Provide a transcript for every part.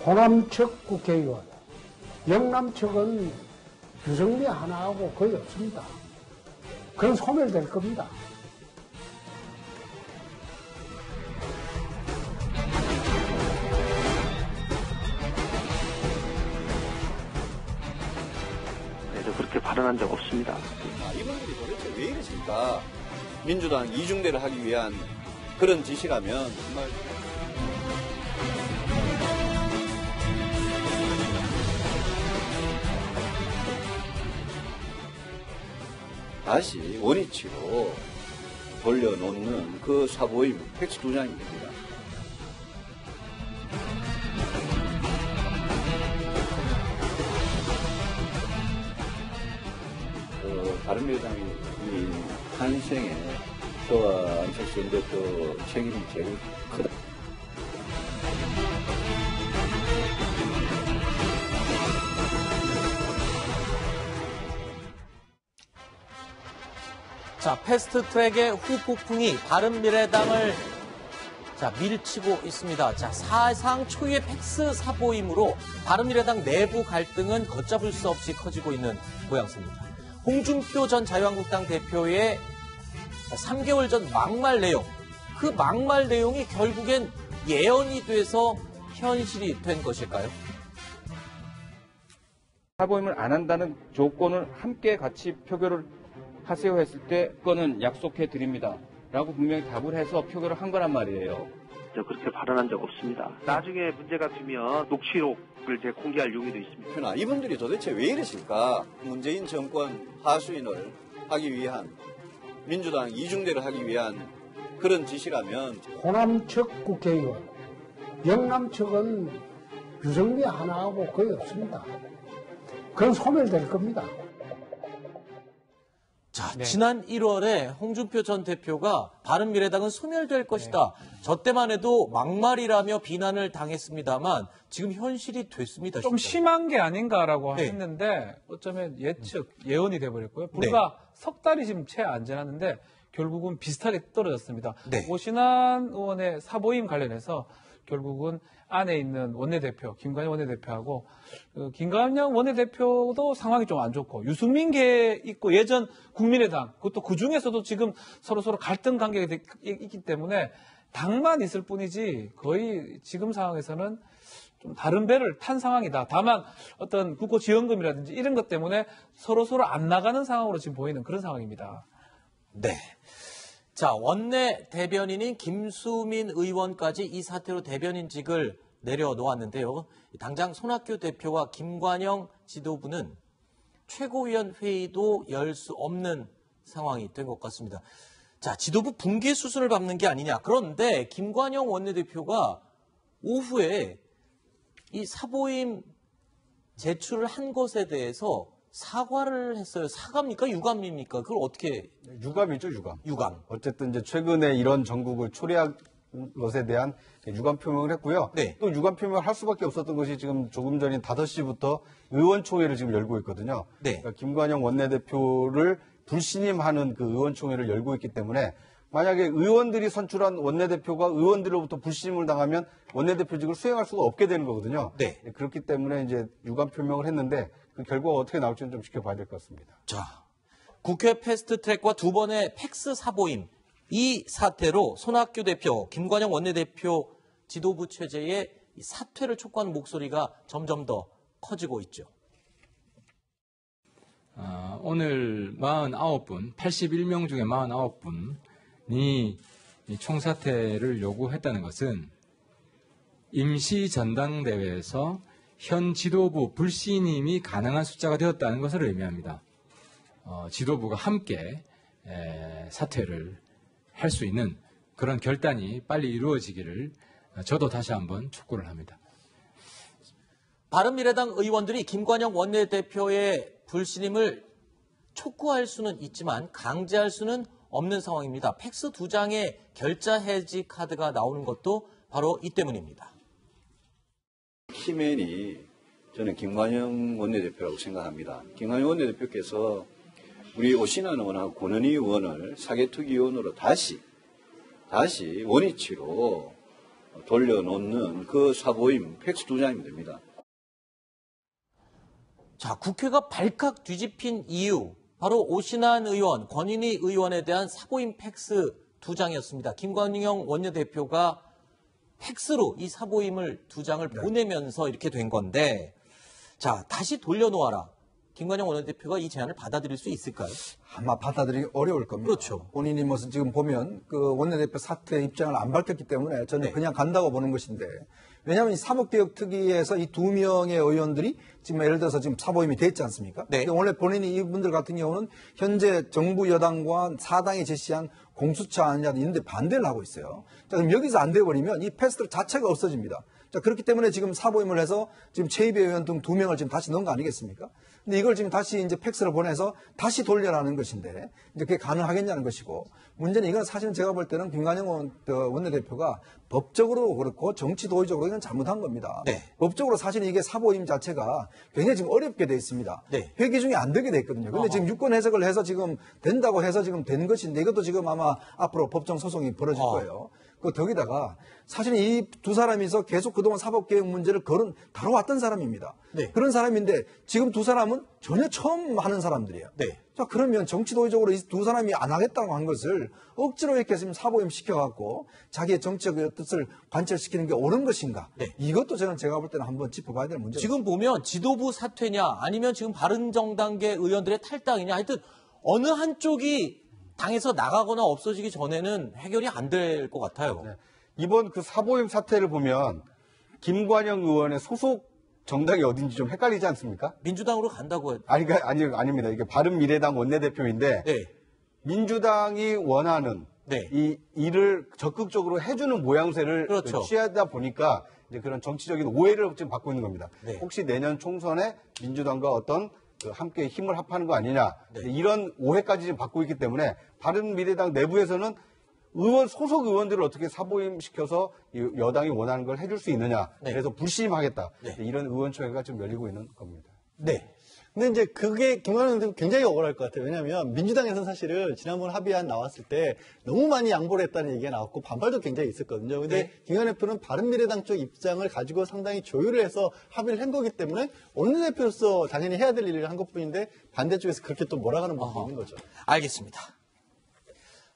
호남 측 국회의원, 영남 측은 유승민 하나하고 거의 없습니다. 그건 소멸될 겁니다. 그렇게 발언한 적 없습니다. 이분들이 도대체 왜 이러실까? 민주당 이중대를 하기 위한 그런 짓이라면 정말 다시 원위치로 돌려놓는 그 사보임 팩스 2장이 됩니다. 바른미래당이 이 탄생에 저와 안철수 전 대표 책임이 제일 크다. 자, 패스트트랙의 후폭풍이 바른미래당을 밀치고 있습니다. 자, 사상 초유의 팩스 사보임으로 바른미래당 내부 갈등은 걷잡을 수 없이 커지고 있는 모양새입니다. 홍준표 전 자유한국당 대표의 3개월 전 막말 내용, 그 막말 내용이 결국엔 예언이 돼서 현실이 된 것일까요? 사보임을 안 한다는 조건을 함께 같이 표결을 하세요 했을 때 그거는 약속해 드립니다 라고 분명히 답을 해서 표결을 한 거란 말이에요. 그렇게 발언한 적 없습니다. 나중에 문제가 되면 녹취록을 제가 공개할 용의도 있습니다. 이분들이 도대체 왜 이러실까? 문재인 정권 하수인을 하기 위한, 민주당 이중대를 하기 위한 그런 짓이라면 호남 측 국회의원, 영남 측은 유승민 하나하고 거의 없습니다. 그건 소멸될 겁니다. 자, 지난 1월에 홍준표 전 대표가 바른미래당은 소멸될 것이다. 저 때만 해도 막말이라며 비난을 당했습니다만 지금 현실이 됐습니다. 좀 심한 게 아닌가라고 했는데 어쩌면 예언이 돼버렸고요. 불과 석 달이 지금 채 안 지났는데 결국은 비슷하게 떨어졌습니다. 오신환 의원의 사보임 관련해서 결국은 안에 있는 원내대표, 김관영 원내대표하고 김관영 원내대표도 상황이 좀 안 좋고 유승민계 있고 예전 국민의당 그것도 그중에서도 지금 서로 갈등 관계가 있기 때문에 당만 있을 뿐이지 거의 지금 상황에서는 좀 다른 배를 탄 상황이다. 다만 어떤 국고 지원금이라든지 이런 것 때문에 서로 안 나가는 상황으로 지금 보이는 그런 상황입니다. 네. 자, 원내 대변인인 김수민 의원까지 이 사태로 대변인직을 내려놓았는데요. 당장 손학규 대표와 김관영 지도부는 최고위원 회의도 열 수 없는 상황이 된 것 같습니다. 자, 지도부 붕괴 수순을 밟는 게 아니냐. 그런데 김관영 원내대표가 오후에 이 사보임 제출을 한 것에 대해서 사과를 했어요. 사과입니까? 유감입니까? 그걸 어떻게? 유감이죠, 유감. 유감. 어쨌든 이제 최근에 이런 전국을 초래한 것에 대한 유감 표명을 했고요. 또 유감 표명을 할 수밖에 없었던 것이 지금 조금 전인 5시부터 의원총회를 지금 열고 있거든요. 그러니까 김관영 원내대표를 불신임하는 그 의원총회를 열고 있기 때문에 만약에 의원들이 선출한 원내대표가 의원들로부터 불신임을 당하면 원내대표직을 수행할 수가 없게 되는 거거든요. 그렇기 때문에 이제 유감 표명을 했는데 그 결과가 어떻게 나올지는 좀 지켜봐야 될 것 같습니다. 자, 국회 패스트트랙과 두 번의 팩스 사보임 이 사태로 손학규 대표, 김관영 원내대표 지도부 체제의 사퇴를 촉구하는 목소리가 점점 더 커지고 있죠. 오늘 49분, 81명 중에 49분이 총사퇴를 요구했다는 것은 임시 전당대회에서 현 지도부 불신임이 가능한 숫자가 되었다는 것을 의미합니다. 지도부가 함께 사퇴를 할 수 있는 그런 결단이 빨리 이루어지기를 저도 다시 한번 촉구를 합니다. 바른미래당 의원들이 김관영 원내대표의 불신임을 촉구할 수는 있지만 강제할 수는 없는 상황입니다. 팩스 2장의 결자 해지 카드가 나오는 것도 바로 이 때문입니다. 키맨이 저는 김관영 원내대표라고 생각합니다. 김관영 원내대표께서 우리 오신환 의원하고 권은희 의원을 사개특위위원으로 다시 원위치로 돌려놓는 그 사보임 팩스 2장이면 됩니다. 자, 국회가 발칵 뒤집힌 이유, 바로 오신환 의원, 권인희 의원에 대한 사보임 팩스 2장이었습니다. 김관영 원내대표가 팩스로 이 사보임을 2장을 보내면서 이렇게 된 건데, 자, 다시 돌려놓아라. 김관영 원내대표가 이 제안을 받아들일 수 있을까요? 아마 받아들이기 어려울 겁니다. 그렇죠. 본인이 지금 보면 그 원내대표 사퇴 입장을 안 밝혔기 때문에 저는 그냥 간다고 보는 것인데, 왜냐하면 이 사법개혁특위에서 이 2명의 의원들이 지금 예를 들어서 지금 사보임이 됐지 않습니까? 근데 원래 본인이 이분들 같은 경우는 현재 정부 여당과 사당이 제시한 공수처 안이라든지 이런 데 반대를 하고 있어요. 자, 그럼 여기서 안 돼버리면 이 패스트 자체가 없어집니다. 자, 그렇기 때문에 지금 사보임을 해서 지금 최이배 의원 등 2명을 지금 다시 넣은 거 아니겠습니까? 근데 이걸 지금 다시 이제 팩스를 보내서 다시 돌려라는 것인데, 이제 그게 가능하겠냐는 것이고, 문제는 이건 사실은 제가 볼 때는 김관영 원내대표가 법적으로 그렇고 정치 도의적으로 이건 잘못한 겁니다. 법적으로 사실 이게 사보임 자체가 굉장히 지금 어렵게 돼 있습니다. 회기 중에 안 되게 돼 있거든요. 근데 지금 유권 해석을 해서 지금 된다고 해서 지금 된 것인데, 이것도 지금 아마 앞으로 법정 소송이 벌어질 거예요. 그 덕에다가 사실 이 두 사람이서 계속 그동안 사법개혁 문제를 다뤄왔던 사람입니다. 그런 사람인데 지금 두 사람은 전혀 처음 하는 사람들이에요. 자, 그러면 정치도의적으로 이 두 사람이 안 하겠다고 한 것을 억지로 이렇게 지금 사보임 시켜갖고 자기의 정치적 뜻을 관철시키는 게 옳은 것인가? 이것도 제가 볼 때는 한번 짚어봐야 될 문제입니다. 지금 보면 지도부 사퇴냐 아니면 지금 바른정당계 의원들의 탈당이냐, 하여튼 어느 한쪽이 당에서 나가거나 없어지기 전에는 해결이 안 될 것 같아요. 이번 그 사보임 사태를 보면 김관영 의원의 소속 정당이 어딘지 좀 헷갈리지 않습니까? 민주당으로 간다고 했... 아닙니다. 이게 바른미래당 원내대표인데 민주당이 원하는 이 일을 적극적으로 해주는 모양새를 취하다 보니까 이제 그런 정치적인 오해를 지금 받고 있는 겁니다. 혹시 내년 총선에 민주당과 어떤 함께 힘을 합하는 거 아니냐, 이런 오해까지 지금 받고 있기 때문에 바른미래당 내부에서는 소속 의원들을 어떻게 사보임시켜서 여당이 원하는 걸 해줄 수 있느냐, 그래서 불신임하겠다, 이런 의원총회가 지금 열리고 있는 겁니다. 근데 이제 그게 김관영 의원도 굉장히 억울할 것 같아요. 왜냐하면 민주당에서는 사실은 지난번 합의안 나왔을 때 너무 많이 양보를 했다는 얘기가 나왔고 반발도 굉장히 있었거든요. 근데 김관영 대표는 바른미래당 쪽 입장을 가지고 상당히 조율을 해서 합의를 한 거기 때문에 원내대표로서 당연히 해야 될 일을 한 것뿐인데 반대쪽에서 그렇게 또 몰아가는 부분이 있는 거죠. 알겠습니다.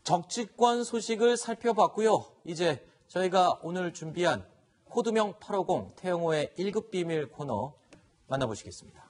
정치권 소식을 살펴봤고요. 이제 저희가 오늘 준비한 코드명 850 태영호의 1급 비밀 코너 만나보시겠습니다.